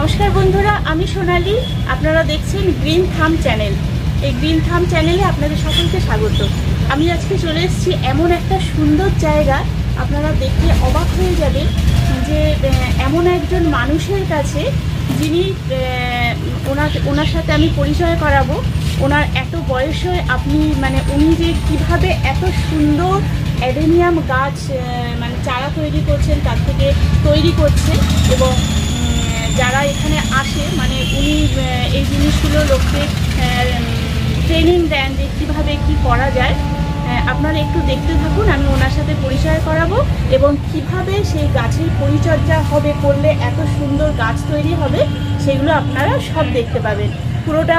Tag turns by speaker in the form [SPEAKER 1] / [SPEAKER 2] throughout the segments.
[SPEAKER 1] নমস্কার বন্ধুরা, আমি সোনালী। আপনারা দেখছেন গ্রিন থাম চ্যানেল। এই গ্রিন থাম চ্যানেলে আপনাদের সকলকে স্বাগত। আমি আজকে চলে এসেছি এমন একটা সুন্দর জায়গা, আপনারা দেখে অবাক হয়ে যাবেন যে এমন একজন মানুষের কাছে যিনি ওনার সাথে আমি পরিচয় করাবো। ওনার এত বয়সে আপনি উনি যে কীভাবে এত সুন্দর অ্যাডেনিয়াম গাছ চারা তৈরি করছেন, তার থেকে তৈরি করছেন এবং যারা এখানে আসে উনি এই জিনিসগুলো লোককে ট্রেনিং দেন যে কীভাবে কী করা যায়। আপনারা একটু দেখতে থাকুন, আমি ওনার সাথে পরিচয় করাবো এবং কিভাবে সেই গাছের পরিচর্যা হবে, করলে এত সুন্দর গাছ তৈরি হবে, সেগুলো আপনারা সব দেখতে পাবেন। পুরোটা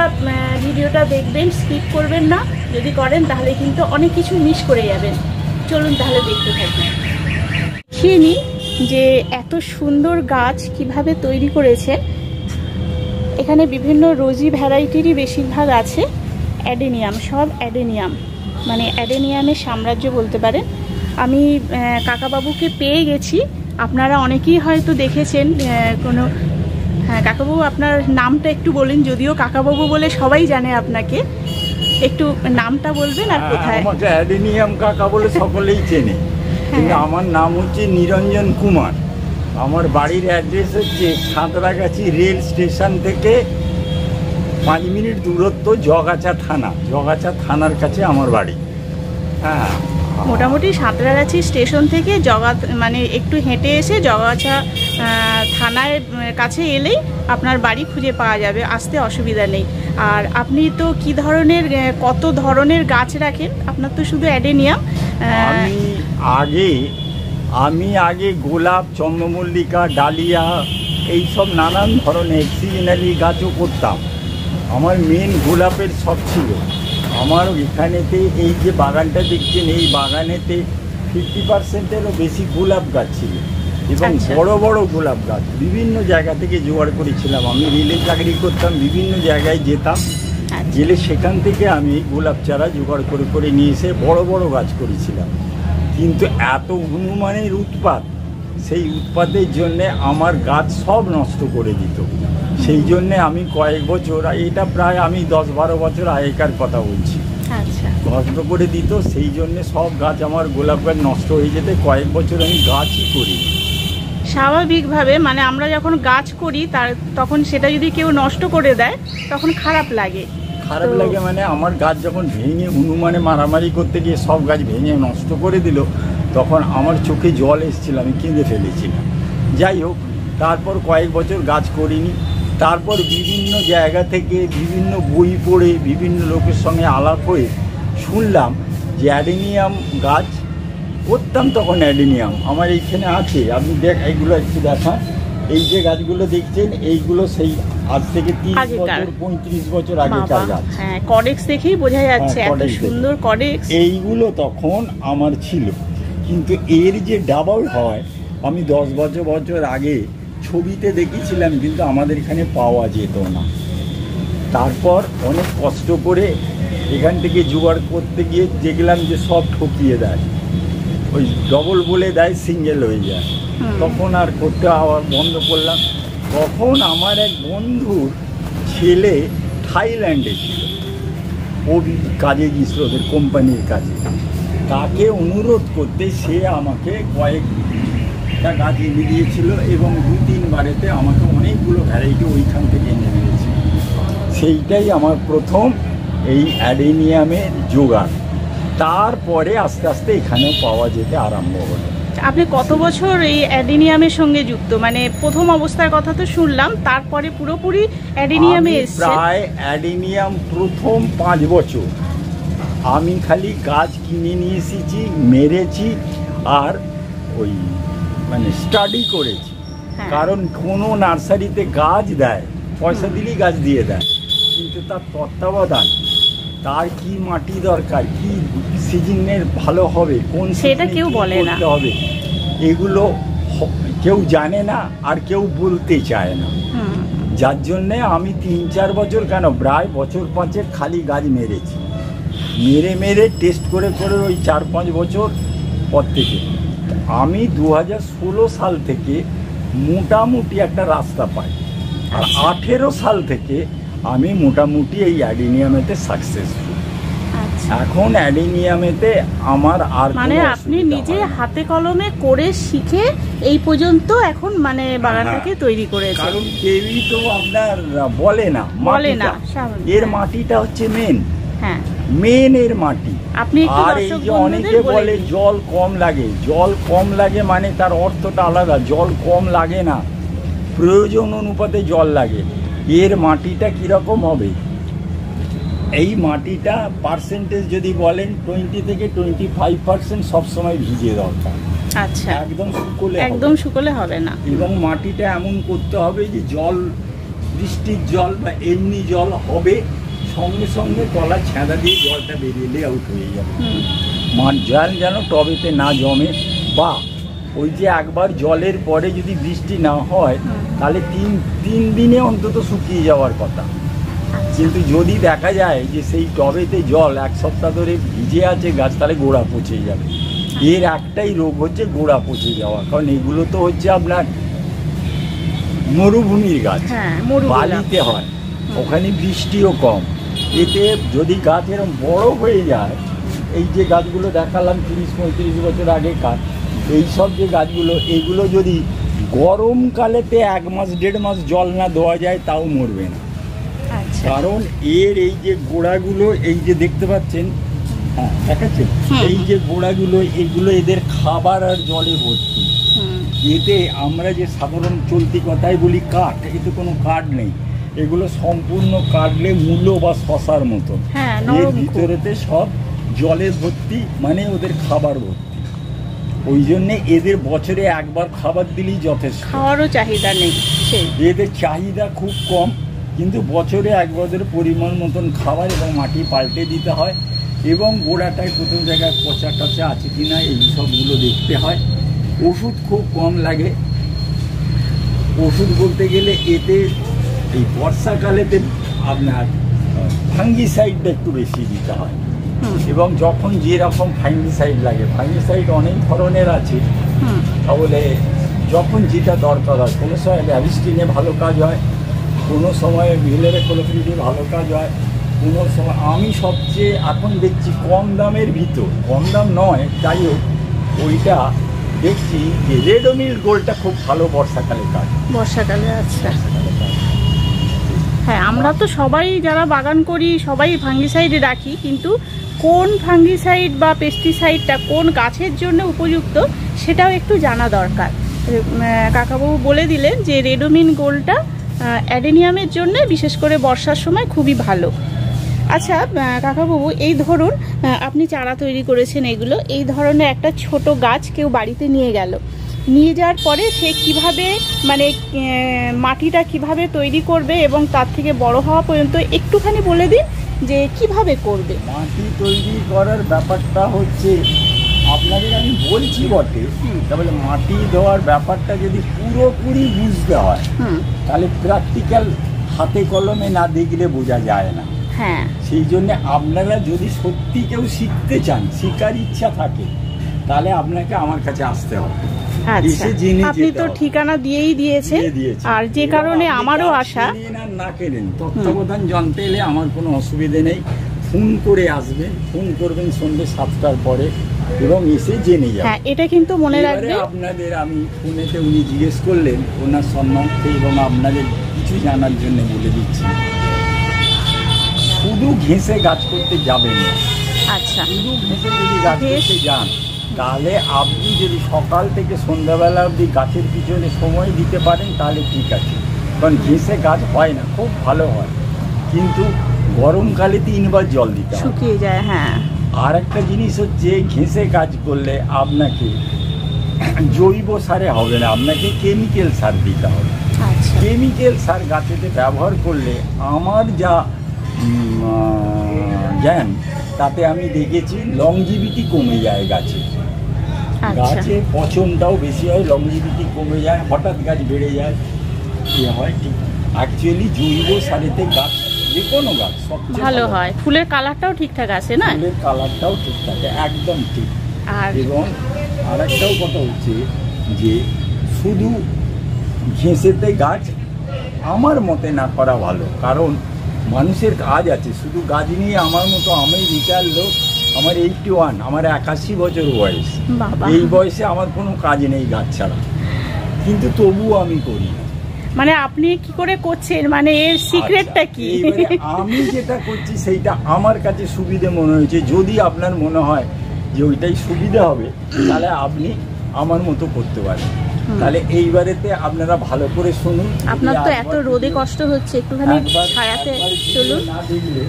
[SPEAKER 1] ভিডিওটা দেখবেন, স্কিপ করবেন না। যদি করেন তাহলে কিন্তু অনেক কিছু মিস করে যাবেন। চলুন তাহলে দেখতে থাকুন। দেখিয়ে নিই যে এত সুন্দর গাছ কিভাবে তৈরি করেছে। এখানে বিভিন্ন রোজি ভ্যারাইটিরই বেশিরভাগ আছে। অ্যাডেনিয়াম, সব অ্যাডেনিয়াম, অ্যাডেনিয়ামের সাম্রাজ্য বলতে পারেন। আমি কাকাবাবুকে পেয়ে গেছি। আপনারা অনেকেই হয়তো দেখেছেন কোনো। হ্যাঁ কাকাবাবু, আপনার নামটা একটু বলুন। যদিও কাকাবাবু বলে সবাই জানে আপনাকে, একটু নামটা বলবেন আর কোথায়।
[SPEAKER 2] আমাকে অ্যাডেনিয়াম কাকা বলে সকলেই চেনে, কিন্তু আমার নাম হচ্ছে নিরঞ্জন কুমার। আমার বাড়ির অ্যাড্রেস হচ্ছে সাঁতরাগাছি রেল স্টেশন থেকে 5 মিনিট দূরত্ব, জগাছা থানা। জগাছা থানার কাছে আমার বাড়ি। হ্যাঁ,
[SPEAKER 1] মোটামুটি সাঁতরাগাছি স্টেশন থেকে একটু হেঁটে এসে জগাছা থানার কাছে এলেই আপনার বাড়ি খুঁজে পাওয়া যাবে, আসতে অসুবিধা নেই। আর আপনি তো কি ধরনের, কত ধরনের গাছ রাখেন? আপনার তো শুধু অ্যাডেনিয়াম।
[SPEAKER 2] আমি আগে গোলাপ, চন্দ্রমল্লিকা, ডালিয়া, এইসব নানান ধরনের সিজনালি গাছও করতাম। আমার মেন গোলাপের শখ ছিল। আমার এখানেতে এই যে বাগানটা দেখছেন, এই বাগানেতে 50%-এরও বেশি গোলাপ গাছ ছিল এবং বড় বড় গোলাপ গাছ বিভিন্ন জায়গা থেকে জোগাড় করেছিলাম। আমি রেলে চাকরি করতাম, বিভিন্ন জায়গায় যেতাম, গেলে সেখান থেকে আমি গোলাপ চারা জোগাড় করে করে নিয়ে এসে বড় বড় গাছ করেছিলাম। কিন্তু এত হনুমানের উৎপাত, সেই উৎপাতের জন্যে আমার গাছ সব নষ্ট করে দিত। সেই জন্যে আমি কয়েক বছর, এটা প্রায় আমি 10-12 বছর আগেকার কথা বলছি, নষ্ট করে দিত। সেই জন্যে সব গাছ আমার গোলাপ গাছ নষ্ট হয়ে যেতে কয়েক বছর আমি গাছই করি।
[SPEAKER 1] স্বাভাবিকভাবে আমরা যখন গাছ করি তখন সেটা যদি কেউ নষ্ট করে দেয় তখন খারাপ লাগে।
[SPEAKER 2] আমার গাছ যখন ভেঙে হনুমানে মারামারি করতে গিয়ে সব গাছ ভেঙে নষ্ট করে দিল, তখন আমার চোখে জল এসেছিল, আমি কেঁদে ফেলেছিলাম। যাই হোক, তারপর কয়েক বছর গাছ করিনি। তারপর বিভিন্ন জায়গা থেকে বিভিন্ন বই পড়ে বিভিন্ন লোকের সঙ্গে আলাপ হয়ে শুনলাম যে অ্যাডেনিয়াম গাছ করতাম। তখন অ্যাডেনিয়াম আমার এইখানে আছে, আপনি এইগুলো একটু দেখান। এই যে গাছগুলো দেখছেন, এইগুলো সেই আজ থেকে 30-35 বছর আগেকার গাছ।
[SPEAKER 1] কডেক্স দেখেই বোঝা যাচ্ছে এত সুন্দর কডেক্স।
[SPEAKER 2] এইগুলো তখন আমার ছিল, কিন্তু এর যে ডাবল হয় আমি 10 বছর আগে ছবিতে দেখেছিলাম, কিন্তু আমাদের এখানে পাওয়া যেত না। তারপর অনেক কষ্ট করে এখান থেকে জোগাড় করতে গিয়ে দেখলাম যে সব ঠকিয়ে দেয়, ওই ডবল বলে দেয়, সিঙ্গেল হয়ে যায়। তখন আর করতে আবার বন্ধ করলাম। তখন আমার এক বন্ধুর ছেলে থাইল্যান্ডে ছিল, ও কাজে গিয়েছিল ওদের কোম্পানির কাজে। তাকে অনুরোধ করতে সে আমাকে কয়েকটা গাছ এনে দিয়েছিল এবং 2-3 বারেতে আমাকে অনেকগুলো ভ্যারাইটি ওইখান থেকে এনে দিয়েছিল। সেইটাই আমার প্রথম এই অ্যাডেনিয়ামের জোগাড়। তারপরে আস্তে আস্তে এখানেও পাওয়া যেতে আরম্ভ হলো।
[SPEAKER 1] আপনি কত বছর এই অ্যাডেনিয়ামের সঙ্গে যুক্ত? প্রথম অবস্থার কথা তো শুনলাম, তারপরে পুরোপুরি অ্যাডেনিয়ামে এসেছে।
[SPEAKER 2] প্রায় অ্যাডেনিয়াম প্রথম 5 বছর আমি খালি গাছ কিনে নিয়ে এসেছি, মেরেছি আর ওই স্টাডি করেছি। কারণ কোনো নার্সারিতে গাছ দেয়, পয়সা দিলেই গাছ দিয়ে দেয়, কিন্তু তার তত্ত্বাবধান, তার কি মাটি দরকার, কি সিজনের ভালো হবে, কোন
[SPEAKER 1] সেটা কেউ বলে না
[SPEAKER 2] হবে, এগুলো কেউ জানে না আর কেউ বলতে চায় না। যার জন্যে আমি 3-4 বছর কেন প্রায় বছর 5 খালি গাছ মেরেছি। মেরে টেস্ট করে করে ওই 4-5 বছর পর থেকে আমি 2016 সাল থেকে মোটামুটি একটা রাস্তা পাই। আর 18 সাল থেকে আমি মোটামুটি এই অ্যাডিনিয়ামেতে সাকসেসফুল। এখন অ্যাডিনিয়ামেতে আমার আর
[SPEAKER 1] মানে আপনি নিজে হাতে কলমে করে শিখে এই পর্যন্ত এখন মানে বাগানটাকে তৈরি করেছেন।
[SPEAKER 2] কারণ কেউই তো আপনার বলে না এর মাটিটা হচ্ছে মেন,
[SPEAKER 1] হ্যাঁ
[SPEAKER 2] মেন এর মাটি।
[SPEAKER 1] আপনি
[SPEAKER 2] আর এই যে অনেকে বলে জল কম লাগে, জল কম লাগে মানে তার অর্থটা আলাদা। জল কম লাগে না, প্রয়োজন অনুপাতে জল লাগে। এর মাটিটা কিরকম হবে, এই মাটিটা পার্সেন্টেজ যদি বলেন 20 থেকে 25% সবসময় ভিজে দরকার।
[SPEAKER 1] আচ্ছা,
[SPEAKER 2] একদম শুকোলে
[SPEAKER 1] হবে না।
[SPEAKER 2] এবং মাটিটা এমন করতে হবে যে জল, বৃষ্টির জল বা এমনি জল হবে, সঙ্গে সঙ্গে তলা ছেঁদা দিয়ে জলটা বেরিয়ে আউট হয়ে যাবে। জল যেন টবেতে না জমে, বা ওই যে একবার জলের পরে যদি বৃষ্টি না হয় তাহলে তিন দিনে অন্তত শুকিয়ে যাওয়ার কথা। কিন্তু যদি দেখা যায় যে সেই টবেতে জল 1 সপ্তাহ ধরে ভিজে আছে গাছ, তাহলে গোড়া পচে যাবে। এর একটাই রোগ হচ্ছে গোড়া পচে যাওয়া, কারণ এগুলো তো হচ্ছে আপনার মরুভূমির গাছ, বালিতে হয়, ওখানে বৃষ্টিও কম। এতে যদি গাছ এরকম বড় হয়ে যায়, এই যে গাছগুলো দেখালাম 30-35 বছর আগেকার, এইসব যে গাছগুলো, এগুলো যদি গরমকালেতে 1 মাস 1.5 মাস জল না দেওয়া যায় তাও মরবে না। কারণ এর এই যে গোড়াগুলো, এই যে দেখতে পাচ্ছেন, হ্যাঁ দেখাচ্ছেন, এই যে গোড়াগুলো, এগুলো এদের খাবার আর জলে ভর্তি। এতে আমরা যে সাধারণ চলতি কথায় বলি কাঠ, এতে কোনো কাঠ নেই। এগুলো সম্পূর্ণ কাটলে মূলো বা শশার মতো, এর ভিতরেতে সব জলে ভর্তি, মানে ওদের খাবার ভর্তি। ওই জন্যে এদের বছরে একবার খাবার দিলেই যথেষ্ট,
[SPEAKER 1] খাওয়ারও চাহিদা নেই।
[SPEAKER 2] এদের চাহিদা খুব কম, কিন্তু বছরে একবার পরিমাণ মতন খাবার এবং মাটি পাল্টে দিতে হয়, এবং গোড়াটায় প্রথম জায়গায় পচা টচা আছে কিনা এই সবগুলো দেখতে হয়। ওষুধ খুব কম লাগে। ওষুধ বলতে গেলে এতে এই বর্ষাকালেতে আপনার ফাঙ্গিসাইডটা একটু বেশি দিতে হয়, এবং যখন যেরকম ফাঙ্গিসাইড লাগে, ফাঙ্গিসাইড অনেক ধরনের আছে, তাহলে যখন যেটা দরকার হয়, কোনো সময় অ্যাভিস্টিনে ভালো কাজ হয়, কোনো সময় ভিলেরেক্লোপিডে ভালো কাজ হয়, কোনো সময় আমি সবচেয়ে এখন দেখছি কম দামের ভিতর, কম দাম নয় যাই হোক, ওইটা দেখছি যে রেডোমিল গোল্ডটা খুব ভালো বর্ষাকালে কাজ।
[SPEAKER 1] বর্ষাকালে আচ্ছা, হ্যাঁ আমরা তো সবাই যারা বাগান করি সবাই ফাঙ্গিসাইড রাখি, কিন্তু কোন ফাঙ্গিসাইড বা পেস্টিসাইডটা কোন গাছের জন্য উপযুক্ত সেটাও একটু জানা দরকার। কাকাবাবু বলে দিলেন যে রেডোমিল গোল্ডটা অ্যাডেনিয়ামের জন্য বিশেষ করে বর্ষার সময় খুবই ভালো। আচ্ছা কাকাবাবু, এই ধরুন আপনি চারা তৈরি করেছেন, এগুলো এই ধরনের একটা ছোট গাছ কেউ বাড়িতে নিয়ে গেল, নিয়ে যাওয়ার পরে সে কিভাবে মানে মাটিটা কিভাবে তৈরি করবে এবং তার থেকে বড় হওয়া পর্যন্ত একটুখানি বলে দিন যে কিভাবে করবে।
[SPEAKER 2] মাটি তৈরি করার ব্যাপারটা হচ্ছে আপনাদের আমি বলছি বটে, তাহলে মাটি দেওয়ার ব্যাপারটা যদি পুরোপুরি বুঝতে হয় তাহলে প্র্যাকটিক্যাল হাতে কলমে না দেখলে বোঝা যায় না।
[SPEAKER 1] হ্যাঁ,
[SPEAKER 2] সেই জন্য আপনারা যদি সত্যি কেউ শিখতে চান, শেখার ইচ্ছা থাকে, তাহলে আপনাকে আমার কাছে আসতে হবে।
[SPEAKER 1] আপনি তো ঠিকানা দিয়েই দিয়েছেন, আর যে কারণে আমারও আশা।
[SPEAKER 2] না কেনেন, তত্ত্বাবধান জানতে এলে আমার কোনো অসুবিধে নেই, ফোন করে আসবেন, ফোন করবেন সন্ধ্যে 7টার পরে এবং এসে জেনে যাবেন।
[SPEAKER 1] হ্যাঁ, এটা কিন্তু মনে রাখবেন।
[SPEAKER 2] আপনাদের আমি ফোনেতে উনি জিজ্ঞেস করলেন ওনার সম্মানার্থে, এবং আপনাদের কিছু জানার জন্য বলে দিচ্ছি, শুধু ঘেঁষে গাছ করতে যাবেন না।
[SPEAKER 1] আচ্ছা,
[SPEAKER 2] শুধু ঘেঁষে যদি গাছ করতে যান তাহলে আপনি যদি সকাল থেকে সন্ধ্যাবেলা অবধি গাছের পিছনে সময় দিতে পারেন তাহলে ঠিক আছে, কারণ ঘেঁষে গাছ হয় না, খুব ভালো হয়, কিন্তু গরমকালে 3 বার জল দিতে হয়,
[SPEAKER 1] শুকিয়ে যায়। হ্যাঁ,
[SPEAKER 2] আর একটা জিনিস হচ্ছে ঘেঁষে কাজ করলে আপনাকে জৈব সারে হবে না, আপনাকে কেমিক্যাল সার দিতে হবে। কেমিক্যাল সার গাছেতে ব্যবহার করলে আমার যা জ্ঞান তাতে আমি দেখেছি লংজিভিটি কমে যায় গাছে, গাছের পচনটাও বেশি হয়, লংজিভিটি কমে যায়, হঠাৎ গাছ বেড়ে যায়, ইয়ে হয়। ঠিক অ্যাকচুয়ালি জৈব সারেতে গাছ, যে কোনো গাছ সবচেয়ে ভালো
[SPEAKER 1] হয়, ফুলের কালারটাও ঠিকঠাক আসে না,
[SPEAKER 2] ফুলের কালারটাও ঠিক থাকে, একদম ঠিক। এবং আর একটাও কথা হচ্ছে যে শুধু ঘেঁষেতে গাছ আমার মতে না করা ভালো, কারণ মানুষের কাজ আছে। শুধু গাছ নিয়ে আমার মতো, আমি রিটায়ার লোক, আমার 81, আমার 81 বছর বয়স।
[SPEAKER 1] বাবা।
[SPEAKER 2] এই বয়সে আমার কোনো কাজ নেই গাছ ছাড়া, কিন্তু তবুও আমি করি।
[SPEAKER 1] মানে আপনি কি করে করছেন, মানে এর সিক্রেটটা কি?
[SPEAKER 2] এইবারে আমি যেটা করছি সেইটা আমার কাছে সুবিধে মনে হয়েছে। যদি আপনার মনে হয় যে ওইটাই সুবিধা হবে, তাহলে আপনি আমার মতো করতে পারেন। তাহলে এইবারেতে আপনারা ভালো করে শুনুন।
[SPEAKER 1] আপনার তো এত রোদে কষ্ট হচ্ছে, একটুখানি ছায়াতে চলুন।
[SPEAKER 2] না দেখলে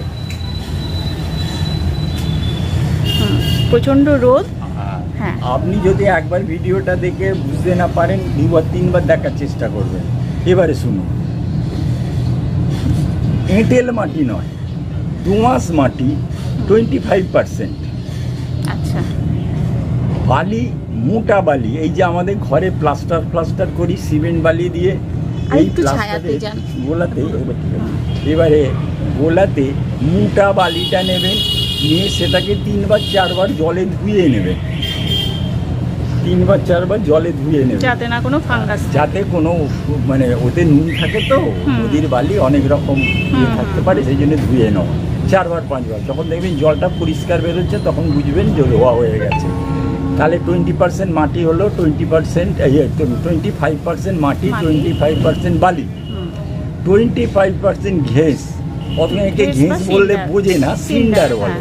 [SPEAKER 1] প্রচন্ড রোদ। হ্যাঁ,
[SPEAKER 2] আপনি যদি একবার ভিডিওটা দেখে বুঝতে না পারেন, 2-3বার দেখার চেষ্টা করবেন। এবারে শুনুন, এঁটেল মাটি নয়, দোআঁশ মাটি 25%।
[SPEAKER 1] আচ্ছা।
[SPEAKER 2] বালি, মোটা বালি, এই যে আমাদের ঘরে প্লাস্টার করি সিমেন্ট বালি দিয়ে,
[SPEAKER 1] আর
[SPEAKER 2] এই
[SPEAKER 1] একটু ছায়াতে যান।
[SPEAKER 2] গোলাতে, এবারে গোলাতে মোটা বালিটা নেবেন, নিয়ে সেটাকে 3-4বার জলে ধুয়ে নেবেন। 3-4বার জলে ধুয়ে নেবেন,
[SPEAKER 1] যাতে না কোনো ফাঙ্গাস,
[SPEAKER 2] যাতে কোনো মানে ওতে নুন থাকে তো, নদীর বালি অনেক রকম থাকতে পারে, সেই জন্য ধুয়ে নেওয়া 4-5বার। যখন দেখবেন জলটা পরিষ্কার বেরোচ্ছে, তখন বুঝবেন যে ধোয়া হয়ে গেছে। তাহলে 20% মাটি হলো, 25% মাটি, 25% বালি, 25% ঘেঁস। প্রথমে একে ঘেঁস বললে বোঝে না, সিন্ডার বলে।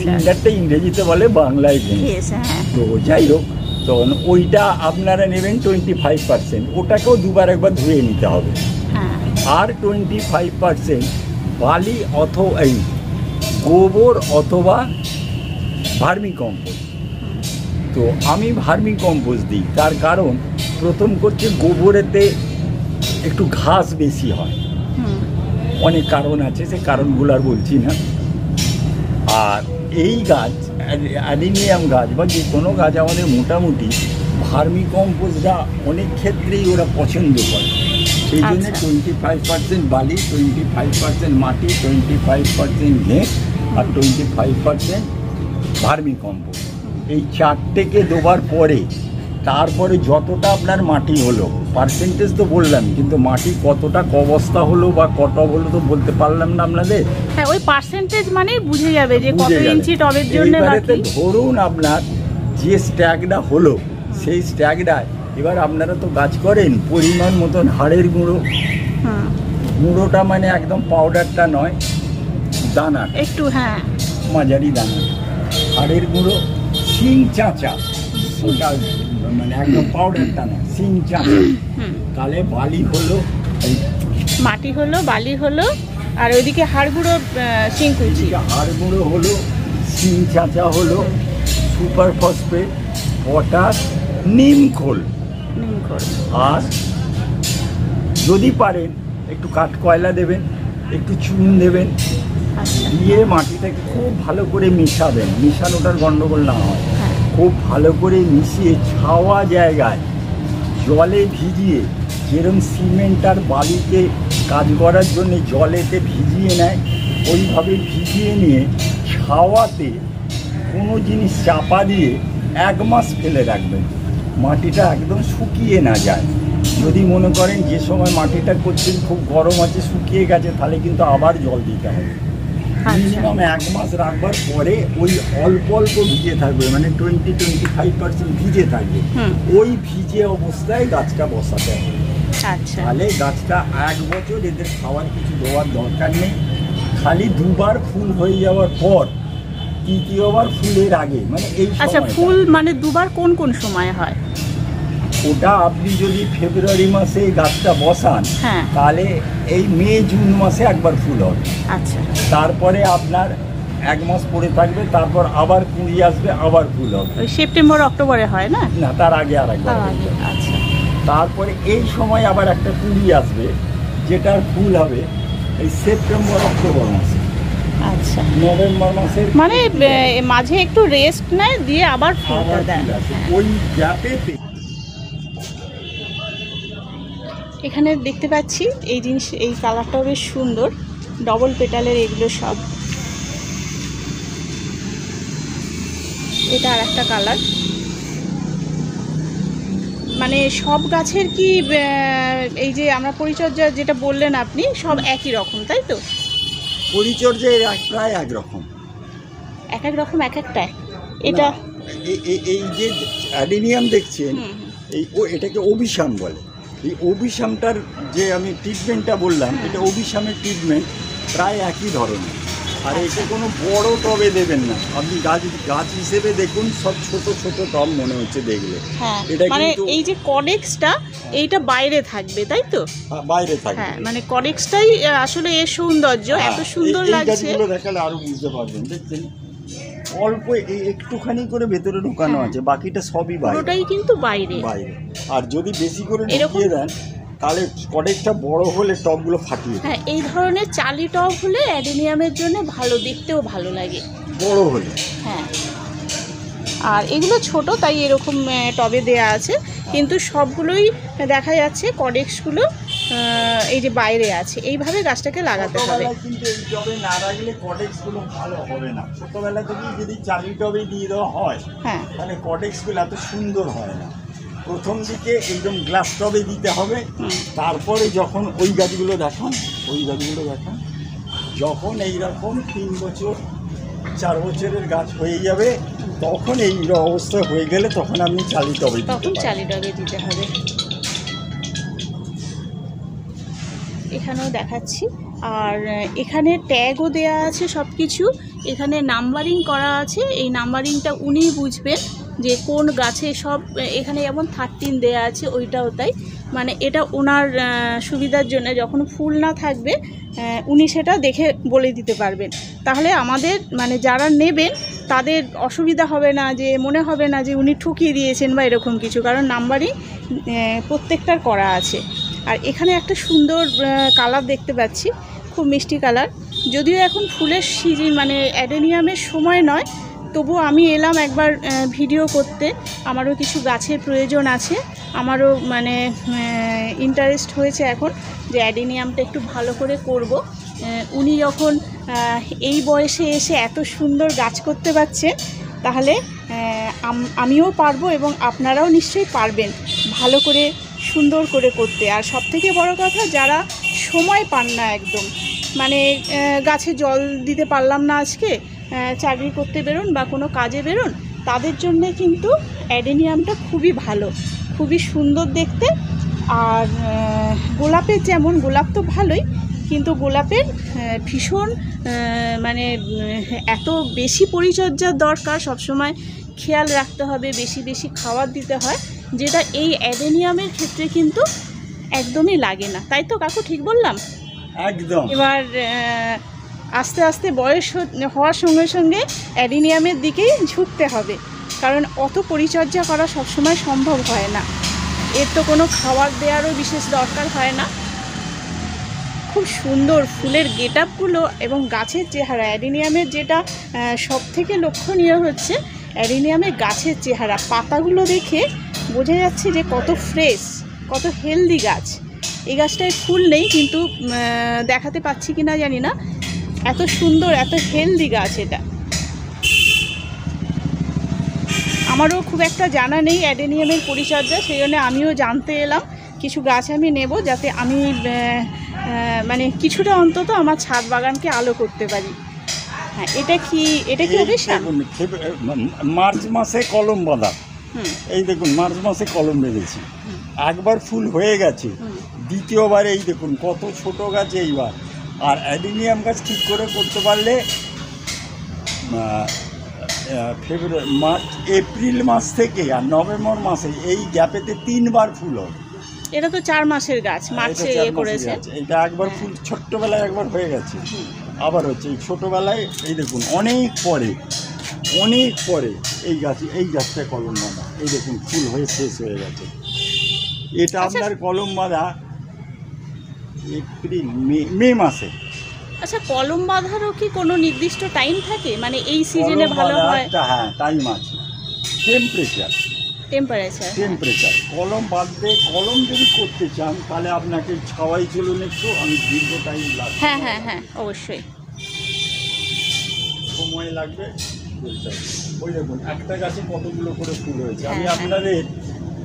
[SPEAKER 2] সিন্ডারটা ইংরেজিতে বলে, বাংলায় ঘেঁস। তো যাই হোক, তখন ওইটা আপনারা নেবেন 25%, ওটাকেও একবার ধুয়ে নিতে হবে। আর 25% বালি অথবা এই গোবর অথবা ভার্মি কম্পোস্ট। তো আমি ভার্মি কম্পোস্ট দিই, তার কারণ প্রথম করছে গোবরেতে একটু ঘাস বেশি হয়, অনেক কারণ আছে, সে কারণগুলো আর বলছি না। আর এই গাছ, অ্যাডিনিয়াম গাছ বা যে কোনো গাছ আমাদের মোটামুটি ভার্মি কম্পোস্টটা অনেক ক্ষেত্রেই ওরা পছন্দ করে। সেই জন্য 25% বালি, 25% মাটি, 25% ঘেঁস আর 25% ভার্মি কম্পোস্ট। এই চারটেকে দেওয়ার পরে, তারপরে যতটা আপনার মাটি হলো, পার্সেন্টেজ তো বললাম, কিন্তু মাটি কতটা কবস্তা হলো বা কত হলো তো বলতে পারলাম না আপনাদের।
[SPEAKER 1] হ্যাঁ, ওই পার্সেন্টেজ মানে বুঝে যাবে যে কত ইঞ্চি টবের জন্য বাকি।
[SPEAKER 2] ধরুন আপনার যে স্ট্যাগটা হলো, সেই স্ট্যাগটায় এবার আপনারা তো গাছ করেন, পরিমাণ মতন হাড়ের গুঁড়োটা, মানে একদম পাউডারটা নয়, দানা
[SPEAKER 1] একটু, হ্যাঁ
[SPEAKER 2] মাঝারি দানা হাড়ের গুঁড়ো, শিং চাঁচা, ওটা মানে একদম পাউডারটা না, শিং চাঁচা। তাহলে বালি হলো,
[SPEAKER 1] মাটি হলো, বালি হলো, আর ওইদিকে হাড় গুঁড়ো, শিংকুচি।
[SPEAKER 2] হাড় গুঁড়ো হলো, শিং চাঁচা হলো, সুপার ফসফেট, পটাশ, নিম খোল। আর যদি পারেন একটু কাঠ কয়লা দেবেন, একটু চুন দেবেন, দিয়ে মাটিটাকে খুব ভালো করে মিশাবেন, মিশানোটার গন্ডগোল না হয়। খুব ভালো করে মিশিয়ে ছাওয়া জায়গায় জলে ভিজিয়ে, যেরকম সিমেন্ট আর বালিতে কাজ করার জন্য জলেতে ভিজিয়ে নেয়, ওইভাবে ভিজিয়ে নিয়ে ছাওয়াতে কোনো জিনিস চাপা দিয়ে 1 মাস ফেলে রাখবেন, মাটিটা একদম শুকিয়ে না যায়। যদি মনে করেন যে সময় মাটিটা করছেন খুব গরম আছে, শুকিয়ে গেছে, তাহলে কিন্তু আবার জল দিতে হবে। মিনিমাম 1 মাস রাখবার পরে ওই অল্প অল্প ভিজে থাকবে, মানে 20-25% ভিজে থাকবে। ওই ভিজে অবস্থায় গাছটা বসাতে হবে। তাহলে গাছটা 1 বছর এদের খাওয়ার কিছু দেওয়ার দরকার নেই। খালি 2বার ফুল হয়ে যাওয়ার পর, 3য়বার ফুলের আগে, মানে এই
[SPEAKER 1] ফুল মানে 2বার কোন কোন সময় হয়?
[SPEAKER 2] ওটা আপনি যদি ফেব্রুয়ারি মাসে গাছটা বসান, তাহলে এই মে জুন মাসে একবার ফুল হবে।
[SPEAKER 1] আচ্ছা।
[SPEAKER 2] তারপরে আপনার 1 মাস পরে থাকবে, তারপর আবার কুঁড়ি আসবে, আবার ফুল হবে।
[SPEAKER 1] সেপ্টেম্বর অক্টোবরে হয় না?
[SPEAKER 2] না, তার আগে আর একবার।
[SPEAKER 1] আচ্ছা।
[SPEAKER 2] তারপরে এই সময় আবার একটা কুঁড়ি আসবে, যেটার ফুল হবে এই সেপ্টেম্বর অক্টোবর মাসে।
[SPEAKER 1] আচ্ছা।
[SPEAKER 2] নভেম্বর মাসে, মানে
[SPEAKER 1] মাঝে একটু রেস্ট নেয়, দিয়ে আবার ফুলটা দেয়।
[SPEAKER 2] ওই গ্যাপে
[SPEAKER 1] এখানে দেখতে পাচ্ছি এই জিনিস, এই কালারটাও বেশ সুন্দর, ডবল পেটালের এগুলো সব। এটা আর একটা কালার, মানে সব গাছের কি এই যে আমরা পরিচর্যা যেটা বললেন আপনি সব একই রকম, তাই তো?
[SPEAKER 2] পরিচর্যা প্রায় একরকম,
[SPEAKER 1] এক এক রকম এক একটায়। এটা
[SPEAKER 2] এই যে অ্যাডেনিয়াম দেখছেন,
[SPEAKER 1] হুম,
[SPEAKER 2] এটাকে অভিশাম বলে। এই অভিশামটার যে আমি ট্রিটমেন্টটা বললাম, এটা অভিশামের ট্রিটমেন্ট প্রায় একই ধরনের। আর এটা কোনো বড় টবে দেবেন না, আপনি গাছ হিসেবে দেখুন, সব ছোট ছোট টব মনে হচ্ছে দেখলে।
[SPEAKER 1] হ্যাঁ,
[SPEAKER 2] এটা
[SPEAKER 1] মানে
[SPEAKER 2] কিন্তু
[SPEAKER 1] এই যে কডেক্সটা এইটা বাইরে থাকবে, তাই তো?
[SPEAKER 2] বাইরে থাকে।
[SPEAKER 1] হ্যাঁ, মানে কডেক্সটাই আসলে এর সৌন্দর্য, এত সুন্দর লাগছে।
[SPEAKER 2] গাছগুলো দেখালে আরো বুঝতে পারবেন। দেখছেন অল্প একটুখানি করে ভেতরে ঢুকানো আছে, বাকিটা সবই বাইরে,
[SPEAKER 1] পুরোটাই কিন্তু বাইরে।
[SPEAKER 2] আর যদি বেশি করে ঢুকিয়ে দেন তাহলে কডেক্সটা বড় হলে টবগুলো ফাটিয়ে।
[SPEAKER 1] হ্যাঁ, এই ধরনের চালি টব হলে অ্যাডেনিয়ামের জন্য ভালো, দেখতেও ভালো লাগে
[SPEAKER 2] বড় হলে।
[SPEAKER 1] হ্যাঁ, আর এগুলো ছোট তাই এরকম টবে দেয়া আছে, কিন্তু সবগুলোই দেখা যাচ্ছে কডেক্সগুলো এই যে বাইরে আছে। এইভাবে গাছটাকে লাগাতে হবে।
[SPEAKER 2] কিন্তু এই টবে না রাখলে কডেক্সগুলো ভালো হবে না। ছোটবেলা থেকেই যদি চালি টবে দিয়ে দেওয়া হয়,
[SPEAKER 1] হ্যাঁ,
[SPEAKER 2] তাহলে কডেক্সগুলো এত সুন্দর হয় না। প্রথম দিকে একদম গ্লাস টবে দিতে হবে, তারপরে যখন ওই গাছগুলো দেখান, যখন এইরকম 3 বছর 4 বছরের গাছ হয়ে যাবে, তখন এই অবস্থা হয়ে গেলে তখন আপনি চালি টবে
[SPEAKER 1] দিতে হবে। এখানেও দেখাচ্ছি, আর এখানে ট্যাগও দেয়া আছে সব কিছু। এখানে নাম্বারিং করা আছে, এই নাম্বারিংটা উনিই বুঝবেন যে কোন গাছে সব। এখানে যেমন 13 দেয়া আছে, ওইটাও তাই। মানে এটা ওনার সুবিধার জন্য, যখন ফুল না থাকবে উনি সেটা দেখে বলে দিতে পারবেন। তাহলে আমাদের মানে যারা নেবেন তাদের অসুবিধা হবে না, যে মনে হবে না যে উনি ঠকিয়ে দিয়েছেন বা এরকম কিছু, কারণ নাম্বারিং প্রত্যেকটার করা আছে। আর এখানে একটা সুন্দর কালার দেখতে পাচ্ছি, খুব মিষ্টি কালার। যদিও এখন ফুলের সিজন, মানে অ্যাডেনিয়ামের সময় নয়, তবুও আমি এলাম একবার ভিডিও করতে। আমারও কিছু গাছের প্রয়োজন আছে, আমারও মানে ইন্টারেস্ট হয়েছে এখন যে অ্যাডেনিয়ামটা একটু ভালো করে করব। উনি যখন এই বয়সে এসে এত সুন্দর গাছ করতে পারছেন, তাহলে আমিও পারবো এবং আপনারাও নিশ্চয়ই পারবেন ভালো করে সুন্দর করে করতে। আর সবথেকে বড় কথা, যারা সময় পান না একদম, মানে গাছে জল দিতে পারলাম না আজকে, চাকরি করতে বেরোন বা কোনো কাজে বেরোন, তাদের জন্যে কিন্তু অ্যাডেনিয়ামটা খুবই ভালো, খুবই সুন্দর দেখতে। আর গোলাপের যেমন, গোলাপ তো ভালোই, কিন্তু গোলাপের ভীষণ মানে এত বেশি পরিচর্যার দরকার, সবসময় খেয়াল রাখতে হবে, বেশি বেশি খাবার দিতে হয়, যেটা এই অ্যাডেনিয়ামের ক্ষেত্রে কিন্তু একদমই লাগে না। তাই তো কাকু, ঠিক বললাম?
[SPEAKER 2] একদম।
[SPEAKER 1] এবার আস্তে আস্তে বয়স হওয়ার সঙ্গে সঙ্গে অ্যাডেনিয়ামের দিকেই ঝুঁকতে হবে, কারণ অত পরিচর্যা করা সবসময় সম্ভব হয় না। এর তো কোনো খাবার দেওয়ারও বিশেষ দরকার হয় না। খুব সুন্দর ফুলের গেটআপগুলো এবং গাছের চেহারা। অ্যাডেনিয়ামের যেটা সবথেকে লক্ষণীয় হচ্ছে অ্যাডেনিয়ামের গাছের চেহারা। পাতাগুলো দেখে বোঝা যাচ্ছে যে কত ফ্রেশ, কত হেলদি গাছ। এই গাছটায় ফুল নেই, কিন্তু দেখাতে পাচ্ছি কিনা জানি না, এত সুন্দর, এত হেলদি গাছ এটা। আমারও খুব একটা জানা নেই অ্যাডেনিয়ামের পরিচর্যা, সেই জন্য আমিও জানতে এলাম। কিছু গাছ আমি নেব, যাতে আমি মানে কিছুটা অন্তত আমার ছাদ বাগানকে আলো করতে পারি। হ্যাঁ, এটা কি অভিশাপ?
[SPEAKER 2] মার্চ মাসে কলম বাঁধা, এই দেখুন মার্চ মাসে কলম বেঁধেছি, একবার ফুল হয়ে গেছে, দ্বিতীয়বার এই দেখুন কত ছোট গাছ এইবার। আর অ্যাডেনিয়াম গাছ ঠিক করে করতে পারলে ফেব্রুয়ারি, মার্চ, এপ্রিল মাস থেকে আর নভেম্বর মাসে এই গ্যাপেতে 3 বার ফুল হবে।
[SPEAKER 1] এটা তো 4 মাসের গাছ, মার্চে করেছে।
[SPEAKER 2] এটা একবার ফুল ছোট্টবেলায় একবার হয়ে গেছে, আবার হচ্ছে এই ছোটোবেলায়। এই দেখুন অনেক পরে এই গাছটা কলম বাঁধা, এই দেখুন ফুল হয়ে শেষ হয়ে গেছে। এটা আপনার কলম বাঁধা এপ্রিল মে মাসে।
[SPEAKER 1] আচ্ছা, কলম বাঁধারও কি কোনো নির্দিষ্ট টাইম থাকে, মানে এই সিজনে ভালো হয়?
[SPEAKER 2] হ্যাঁ, টাইম আছে। টেম্পারেচার কলম বাঁধতে, কলম যদি করতে চান তাহলে আপনাকে ছাওয়াই চলুন একটু, আমি দীর্ঘ টাইম লাগবে।
[SPEAKER 1] হ্যাঁ, অবশ্যই
[SPEAKER 2] সময় লাগবে। ওই দেখুন একটা গাছে কতগুলো করে ফুল হয়েছে। আমি আপনাদের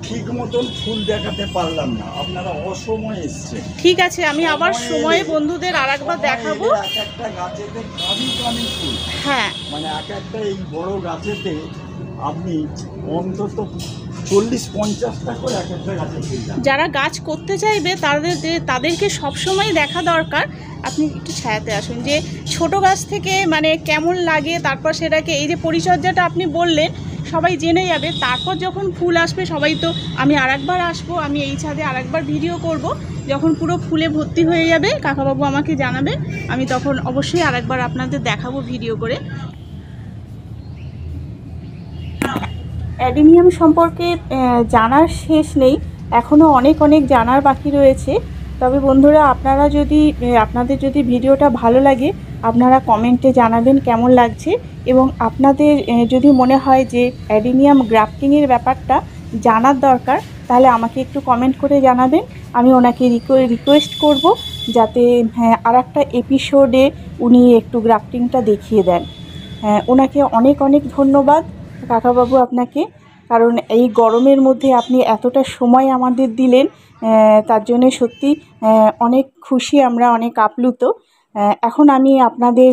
[SPEAKER 2] ঠিক মতন ফুল দেখাতে পারলাম না, আপনারা অসময়ে এসছেন।
[SPEAKER 1] ঠিক আছে, আমি আবার সময়ে বন্ধুদের আরেকবার দেখাবো।
[SPEAKER 2] এক একটা গাছেতে কামি কামি ফুল,
[SPEAKER 1] হ্যাঁ,
[SPEAKER 2] মানে এক একটা এই বড় গাছেতে আপনি অন্তত 40-50টা করে এক একটা গাছে ফুল দেন।
[SPEAKER 1] যারা গাছ করতে চাইবে তাদেরকে সবসময় দেখা দরকার। আপনি একটু ছায়াতে আসুন, যে ছোট গাছ থেকে মানে কেমন লাগে, তারপর সেটাকে এই যে পরিচর্যাটা আপনি বললেন সবাই জেনে যাবে। তারপর যখন ফুল আসবে সবাই তো, আমি আরেকবার আসবো, আমি এই ছাদে আরেকবার ভিডিও করব। যখন পুরো ফুলে ভর্তি হয়ে যাবে কাকাবাবু আমাকে জানাবে, আমি তখন অবশ্যই আরেকবার আপনাদের দেখাবো ভিডিও করে। অ্যাডেনিয়াম সম্পর্কে জানার শেষ নেই, এখনও অনেক অনেক জানার বাকি রয়েছে। তবে বন্ধুরা, আপনাদের যদি ভিডিওটা ভালো লাগে আপনারা কমেন্টে জানাবেন কেমন লাগছে, এবং আপনাদের যদি মনে হয় যে অ্যাডেনিয়াম গ্রাফটিংয়ের ব্যাপারটা জানার দরকার, তাহলে আমাকে একটু কমেন্ট করে জানাবেন। আমি ওনাকে রিকোয়েস্ট করব যাতে আর একটা এপিসোডে উনি একটু গ্রাফটিংটা দেখিয়ে দেন। ওনাকে অনেক অনেক ধন্যবাদ কাকাবাবু আপনাকে, কারণ এই গরমের মধ্যে আপনি এতটা সময় আমাদের দিলেন, তার জন্যে সত্যি অনেক খুশি আমরা, অনেক আপ্লুত। এখন আমি আপনাদের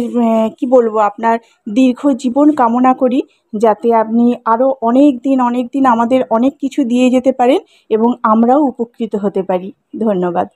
[SPEAKER 1] কি বলবো, আপনার দীর্ঘ জীবন কামনা করি, যাতে আপনি আরও অনেক দিন আমাদের অনেক কিছু দিয়ে যেতে পারেন এবং আমরাও উপকৃত হতে পারি। ধন্যবাদ।